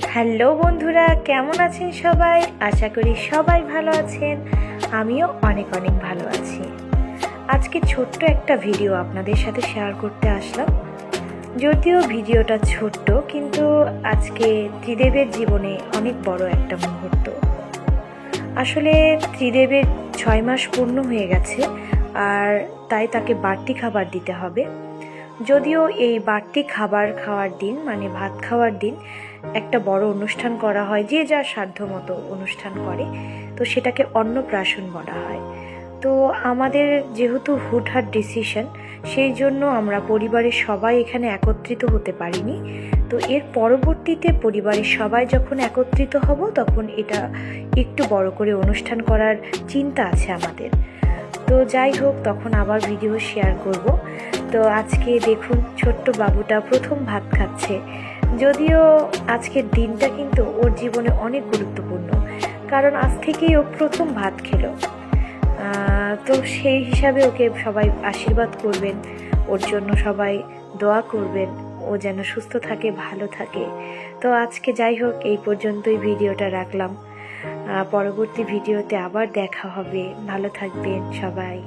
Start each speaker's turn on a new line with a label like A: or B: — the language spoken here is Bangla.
A: হ্যালো বন্ধুরা, কেমন আছেন সবাই? আশা করি সবাই ভালো আছেন। আমিও অনেক অনেক ভালো আছি। আজকে ছোট্ট একটা ভিডিও আপনাদের সাথে শেয়ার করতে আসলাম। যদিও ভিডিওটা ছোট্ট, কিন্তু আজকে ত্রিদেবের জীবনে অনেক বড় একটা মুহূর্ত। আসলে ত্রিদেবের 6 মাস পূর্ণ হয়ে গেছে, আর তাই তাকে বাড়তি খাবার দিতে হবে। যদিও এই বাড়তি খাবার খাওয়ার দিন, মানে ভাত খাওয়ার দিন, একটা বড় অনুষ্ঠান করা হয়, যে যার সাধ্য মতো অনুষ্ঠান করে, তো সেটাকে অন্নপ্রাশন বলা হয়। তো আমাদের যেহেতু হুটহাট ডিসিশন, সেই জন্য আমরা পরিবারের সবাই এখানে একত্রিত হতে পারিনি। তো এর পরবর্তীতে পরিবারের সবাই যখন একত্রিত হব, তখন এটা একটু বড় করে অনুষ্ঠান করার চিন্তা আছে আমাদের। তো যাই হোক, তখন আবার ভিডিও শেয়ার করব। তো আজকে দেখুন, ছোট্ট বাবুটা প্রথম ভাত খাচ্ছে। যদিও আজকের দিনটা কিন্তু ওর জীবনে অনেক গুরুত্বপূর্ণ, কারণ আজ থেকেই ও প্রথম ভাত খেলো। তো সেই হিসাবে ওকে সবাই আশীর্বাদ করবেন, ওর জন্য সবাই দোয়া করবেন, ও যেন সুস্থ থাকে, ভালো থাকে। তো আজকে যাই হোক, এই পর্যন্তই ভিডিওটা রাখলাম। পরবর্তী ভিডিওতে আবার দেখা হবে। ভালো থাকবেন সবাই।